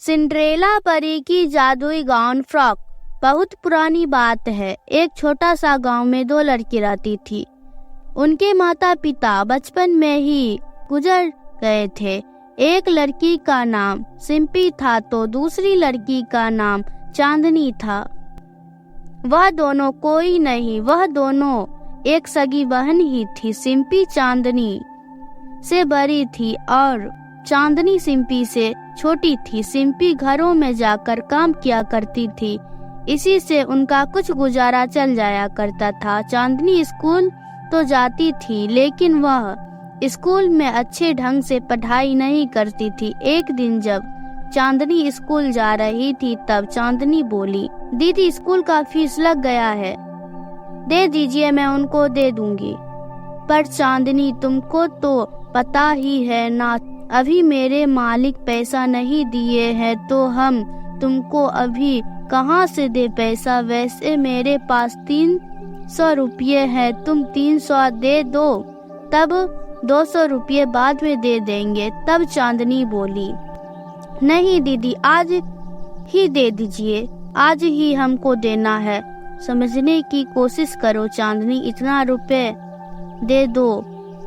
Cinderella परी की जादुई गाउन फ्रॉक। बहुत पुरानी बात है। एक छोटा सा गांव में दो लड़की रहती थी। उनके माता पिता बचपन में ही गुजर गए थे। एक लड़की का नाम सिंपी था तो दूसरी लड़की का नाम चांदनी था। वह दोनों कोई नहीं, वह दोनों एक सगी बहन ही थी। सिंपी चांदनी से बड़ी थी और चांदनी सिंपी से छोटी थी। सिंपी घरों में जाकर काम किया करती थी, इसी से उनका कुछ गुजारा चल जाया करता था। चांदनी स्कूल तो जाती थी लेकिन वह स्कूल में अच्छे ढंग से पढ़ाई नहीं करती थी। एक दिन जब चांदनी स्कूल जा रही थी तब चांदनी बोली, दीदी स्कूल का फीस लग गया है, दे दीजिए, मैं उनको दे दूंगी। पर चांदनी तुमको तो पता ही है ना, अभी मेरे मालिक पैसा नहीं दिए हैं तो हम तुमको अभी कहाँ से दे पैसा। वैसे मेरे पास 300 रुपये है, तुम 300 दे दो, तब 200 रुपये बाद में दे देंगे। तब चांदनी बोली, नहीं दीदी आज ही दे दीजिए, आज ही हमको देना है। समझने की कोशिश करो चांदनी, इतना रुपए दे दो,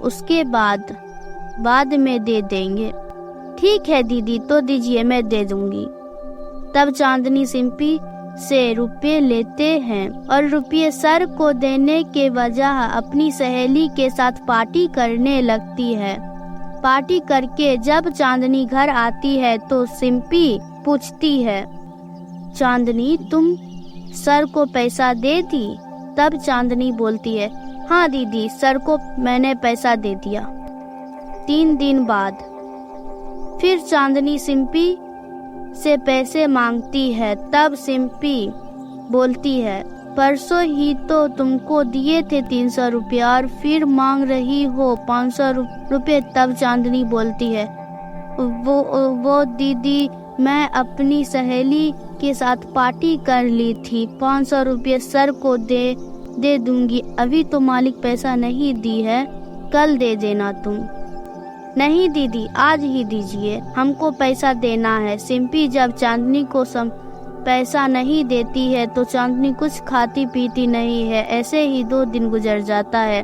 उसके बाद में दे देंगे। ठीक है दीदी, तो दीजिए, मैं दे दूंगी। तब चांदनी सिंपी से रुपये लेते हैं और रुपये सर को देने के बजाय अपनी सहेली के साथ पार्टी करने लगती है। पार्टी करके जब चांदनी घर आती है तो सिंपी पूछती है, चांदनी तुम सर को पैसा दे दी? तब चांदनी बोलती है, हाँ दीदी, सर को मैंने पैसा दे दिया। 3 दिन बाद फिर चांदनी सिंपी से पैसे मांगती है। तब सिंपी बोलती है, परसों ही तो तुमको दिए थे 300 रुपये और फिर मांग रही हो 500 रुपये। तब चांदनी बोलती है, वो दीदी मैं अपनी सहेली के साथ पार्टी कर ली थी, 500 रुपये सर को दे दूंगी, अभी तो मालिक पैसा नहीं दी है, कल दे देना तुम। नहीं दीदी, आज ही दीजिए, हमको पैसा देना है। सिंपी जब चांदनी को पैसा नहीं देती है तो चांदनी कुछ खाती पीती नहीं है। ऐसे ही 2 दिन गुजर जाता है।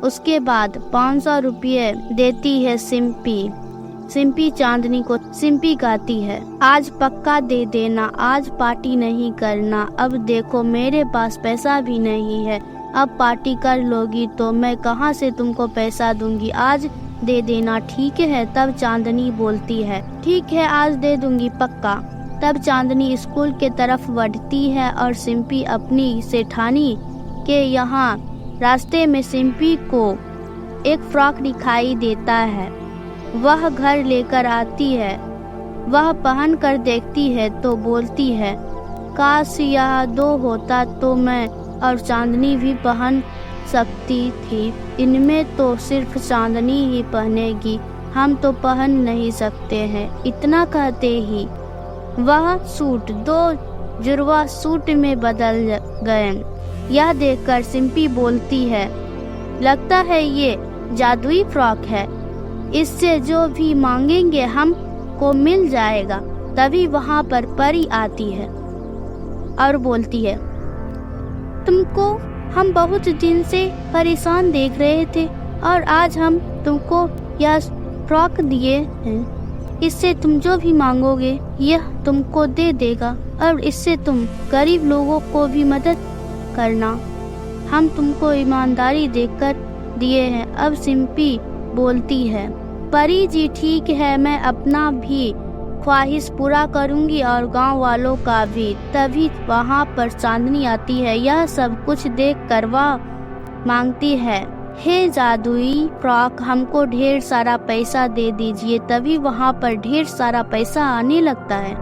उसके बाद 500 रुपये देती है सिंपी चांदनी को। सिंपी कहती है, आज पक्का दे देना, आज पार्टी नहीं करना। अब देखो मेरे पास पैसा भी नहीं है, अब पार्टी कर लोगी तो मैं कहाँ से तुमको पैसा दूंगी, आज दे देना ठीक है। तब चांदनी बोलती है, ठीक है आज दे दूंगी पक्का। तब चांदनी स्कूल के तरफ बढ़ती है और सिंपी अपनी सेठानी के यहाँ रास्ते में सिंपी को एक फ्रॉक दिखाई देता है। वह घर लेकर आती है। वह पहन कर देखती है तो बोलती है, काश यह 2 होता तो मैं और चांदनी भी पहन सकती थी। इनमें तो सिर्फ चांदनी ही पहनेगी, हम तो पहन नहीं सकते हैं। इतना कहते ही वह सूट 2 जुड़वा सूट में बदल गए। यह देखकर सिंपी बोलती है, लगता है ये जादुई फ्रॉक है, इससे जो भी मांगेंगे हमको मिल जाएगा। तभी वहाँ पर परी आती है और बोलती है, तुमको हम बहुत दिन से परेशान देख रहे थे और आज हम तुमको यह फ्रॉक दिए हैं, इससे तुम जो भी मांगोगे यह तुमको दे देगा और इससे तुम गरीब लोगों को भी मदद करना। हम तुमको ईमानदारी देकर दिए हैं। अब सिंपी बोलती है, परी जी ठीक है, मैं अपना भी ख्वाहिश पूरा करूंगी और गांव वालों का भी। तभी वहां पर चांदनी आती है। यह सब कुछ देख कर वह मांगती है, हे जादुई फ्रॉक हमको ढेर सारा पैसा दे दीजिए। तभी वहां पर ढेर सारा पैसा आने लगता है।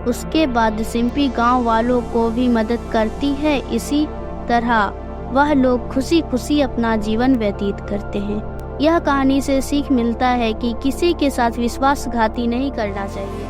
उसके बाद सिंपी गांव वालों को भी मदद करती है। इसी तरह वह लोग खुशी खुशी अपना जीवन व्यतीत करते हैं। यह कहानी से सीख मिलता है कि किसी के साथ विश्वासघाती नहीं करना चाहिए।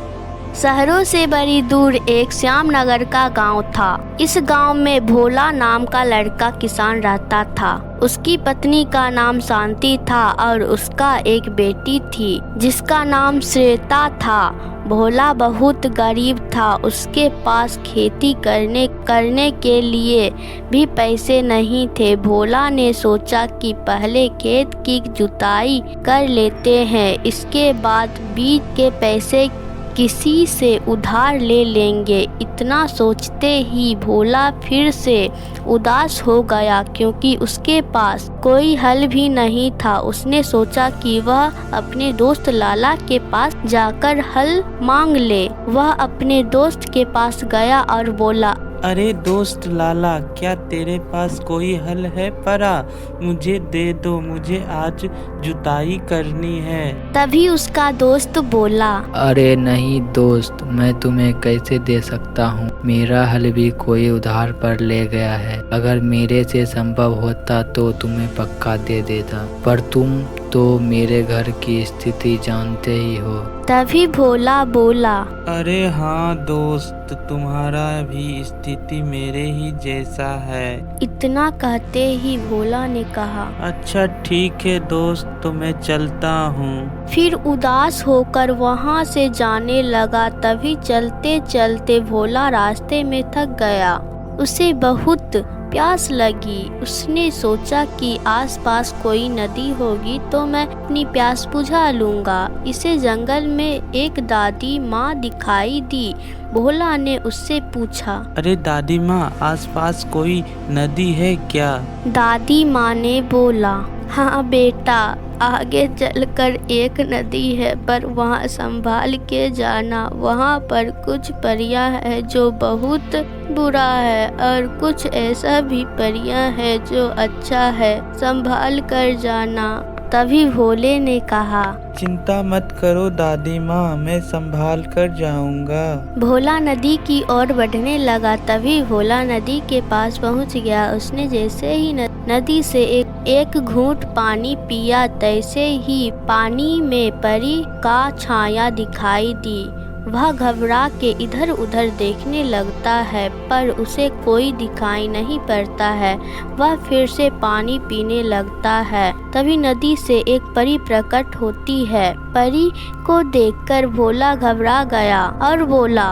शहरों से बड़ी दूर एक श्यामनगर का गांव था। इस गांव में भोला नाम का लड़का किसान रहता था। उसकी पत्नी का नाम शांति था और उसका एक बेटी थी जिसका नाम श्वेता था। भोला बहुत गरीब था, उसके पास खेती करने के लिए भी पैसे नहीं थे। भोला ने सोचा कि पहले खेत की जुताई कर लेते हैं, इसके बाद बीज के पैसे किसी से उधार ले लेंगे। इतना सोचते ही भोला फिर से उदास हो गया, क्योंकि उसके पास कोई हल भी नहीं था। उसने सोचा कि वह अपने दोस्त लाला के पास जाकर हल मांग ले। वह अपने दोस्त के पास गया और बोला, अरे दोस्त लाला, क्या तेरे पास कोई हल है? परा मुझे दे दो, मुझे आज जुताई करनी है। तभी उसका दोस्त बोला, अरे नहीं दोस्त, मैं तुम्हें कैसे दे सकता हूँ? मेरा हल भी कोई उधार पर ले गया है। अगर मेरे से संभव होता तो तुम्हें पक्का दे देता, पर तुम तो मेरे घर की स्थिति जानते ही हो। तभी भोला बोला, अरे हाँ दोस्त, तुम्हारा भी स्थिति मेरे ही जैसा है। इतना कहते ही भोला ने कहा, अच्छा ठीक है दोस्त, तो मैं चलता हूँ। फिर उदास होकर वहाँ से जाने लगा। तभी चलते चलते भोला रास्ते में थक गया। उसे बहुत प्यास लगी। उसने सोचा कि आसपास कोई नदी होगी तो मैं अपनी प्यास बुझा लूँगा। इसे जंगल में एक दादी माँ दिखाई दी। भोला ने उससे पूछा, अरे दादी माँ, आसपास कोई नदी है क्या? दादी माँ ने बोला, हाँ बेटा, आगे चलकर एक नदी है, पर वहाँ संभाल के जाना। वहाँ पर कुछ परियां हैं जो बहुत बुरा है, और कुछ ऐसा भी परियां हैं जो अच्छा है, संभाल कर जाना। तभी भोले ने कहा, चिंता मत करो दादी माँ, मैं संभाल कर जाऊंगा। भोला नदी की ओर बढ़ने लगा। तभी भोला नदी के पास पहुंच गया। उसने जैसे ही नदी से एक घूंट पानी पिया, तैसे ही पानी में परी का छाया दिखाई दी। वह घबरा के इधर उधर देखने लगता है, पर उसे कोई दिखाई नहीं पड़ता है। वह फिर से पानी पीने लगता है। तभी नदी से एक परी प्रकट होती है। परी को देखकर भोला घबरा गया और बोला,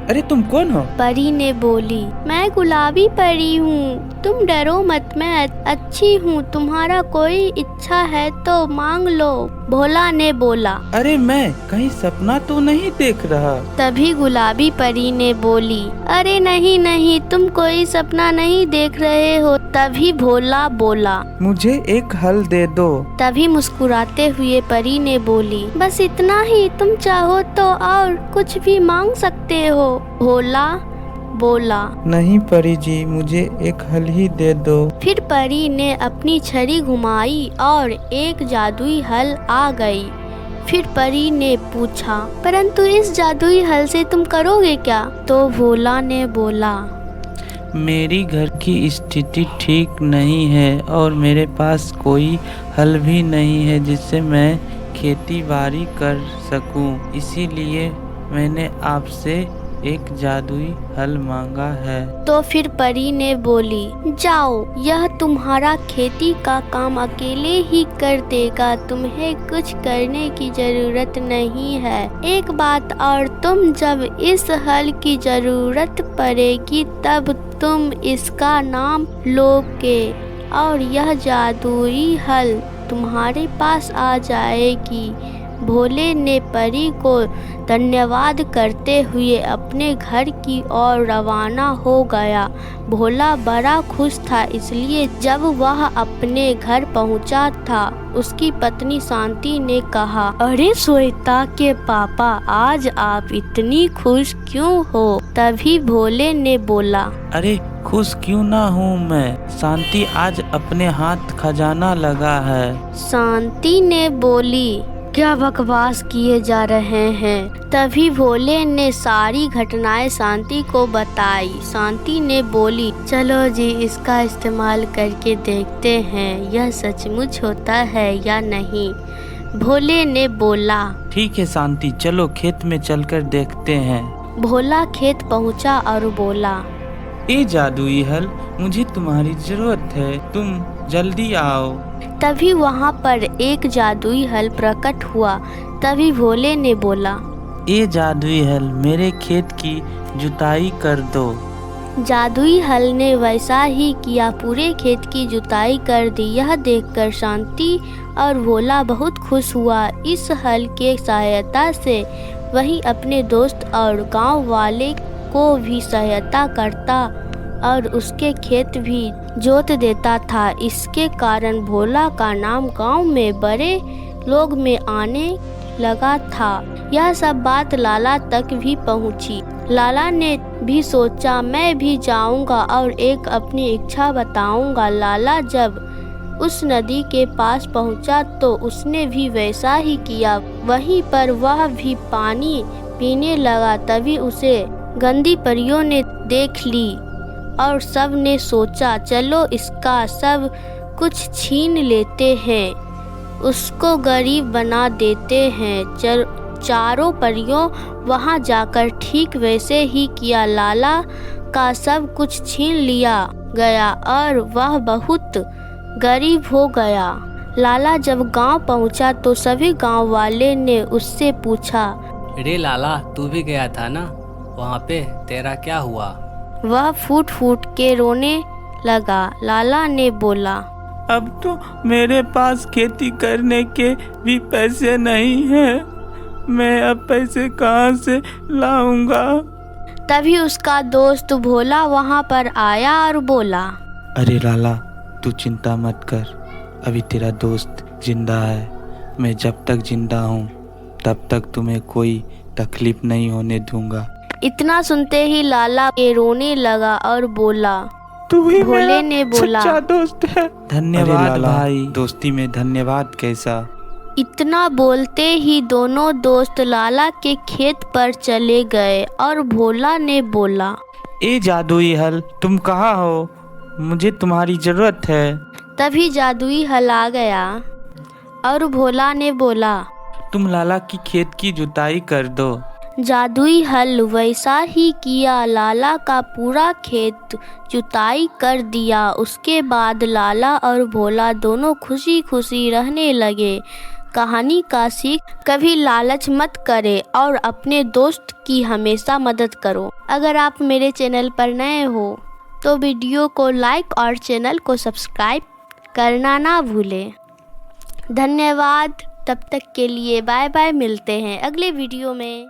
अरे तुम कौन हो? परी ने बोली, मैं गुलाबी परी हूँ, तुम डरो मत, मैं अच्छी हूँ। तुम्हारा कोई इच्छा है तो मांग लो। भोला ने बोला, अरे मैं कहीं सपना तो नहीं देख रहा? तभी गुलाबी परी ने बोली, अरे नहीं नहीं, तुम कोई सपना नहीं देख रहे हो। तभी भोला बोला, मुझे एक हल दे दो। तभी मुस्कुराते हुए परी ने बोली, बस इतना ही? तुम चाहो तो और कुछ भी मांग सकते हो। भोला बोला, नहीं परी जी, मुझे एक हल ही दे दो। फिर परी ने अपनी छड़ी घुमाई और एक जादुई हल आ गई। फिर परी ने पूछा, परंतु इस जादुई हल से तुम करोगे क्या? तो भोला ने बोला, मेरी घर की स्थिति ठीक नहीं है और मेरे पास कोई हल भी नहीं है जिससे मैं खेती बाड़ी कर सकूं। इसीलिए मैंने आपसे एक जादुई हल मांगा है। तो फिर परी ने बोली, जाओ, यह तुम्हारा खेती का काम अकेले ही कर देगा, तुम्हें कुछ करने की जरूरत नहीं है। एक बात और, तुम जब इस हल की जरूरत पड़ेगी तब तुम इसका नाम लोगे और यह जादुई हल तुम्हारे पास आ जाएगी। भोले ने परी को धन्यवाद करते हुए अपने घर की ओर रवाना हो गया। भोला बड़ा खुश था, इसलिए जब वह अपने घर पहुंचा था, उसकी पत्नी शांति ने कहा, अरे श्वेता के पापा, आज आप इतनी खुश क्यों हो? तभी भोले ने बोला, अरे खुश क्यों ना हूँ मैं, शांति आज अपने हाथ खजाना लगा है। शांति ने बोली, क्या बकवास किए जा रहे हैं? तभी भोले ने सारी घटनाएं शांति को बताई। शांति ने बोली, चलो जी, इसका इस्तेमाल करके देखते हैं यह सचमुच होता है या नहीं। भोले ने बोला, ठीक है शांति, चलो खेत में चलकर देखते हैं। भोला खेत पहुंचा और बोला, ये जादुई हल, मुझे तुम्हारी जरूरत है, तुम जल्दी आओ। तभी वहाँ पर एक जादुई हल प्रकट हुआ। तभी भोले ने बोला, ए जादुई हल मेरे खेत की जुताई कर दो। जादुई हल ने वैसा ही किया, पूरे खेत की जुताई कर दी। यह देखकर शांति और भोला बहुत खुश हुआ। इस हल के सहायता से वही अपने दोस्त और गांव वाले को भी सहायता करता और उसके खेत भी जोत देता था। इसके कारण भोला का नाम गांव में बड़े लोग में आने लगा था। यह सब बात लाला तक भी पहुंची। लाला ने भी सोचा मैं भी जाऊंगा और एक अपनी इच्छा बताऊंगा। लाला जब उस नदी के पास पहुंचा तो उसने भी वैसा ही किया। वहीं पर वह भी पानी पीने लगा। तभी उसे गंदी परियों ने देख ली और सब ने सोचा चलो इसका सब कुछ छीन लेते हैं, उसको गरीब बना देते हैं। चारों परियों वहां जाकर ठीक वैसे ही किया। लाला का सब कुछ छीन लिया गया और वह बहुत गरीब हो गया। लाला जब गांव पहुंचा तो सभी गांव वाले ने उससे पूछा, रे लाला तू भी गया था ना वहाँ पे, तेरा क्या हुआ? वह फूट फूट के रोने लगा। लाला ने बोला, अब तो मेरे पास खेती करने के भी पैसे नहीं हैं। मैं अब पैसे कहाँ से लाऊंगा? तभी उसका दोस्त भोला वहां पर आया और बोला, अरे लाला तू चिंता मत कर, अभी तेरा दोस्त जिंदा है। मैं जब तक जिंदा हूँ तब तक तुम्हें कोई तकलीफ नहीं होने दूंगा। इतना सुनते ही लाला के रोने लगा और बोला, तू ही भोले ने बोला, सच्चा दोस्त है। धन्यवाद भाई, दोस्ती में धन्यवाद कैसा। इतना बोलते ही दोनों दोस्त लाला के खेत पर चले गए और भोला ने बोला, ए जादुई हल तुम कहाँ हो? मुझे तुम्हारी जरूरत है। तभी जादुई हल आ गया और भोला ने बोला, तुम लाला की खेत की जुताई कर दो। जादुई हल वैसा ही किया। लाला का पूरा खेत जुताई कर दिया। उसके बाद लाला और भोला दोनों खुशी खुशी रहने लगे। कहानी का सीख, कभी लालच मत करे और अपने दोस्त की हमेशा मदद करो। अगर आप मेरे चैनल पर नए हो तो वीडियो को लाइक और चैनल को सब्सक्राइब करना ना भूलें। धन्यवाद। तब तक के लिए बाय बाय, मिलते हैं अगले वीडियो में।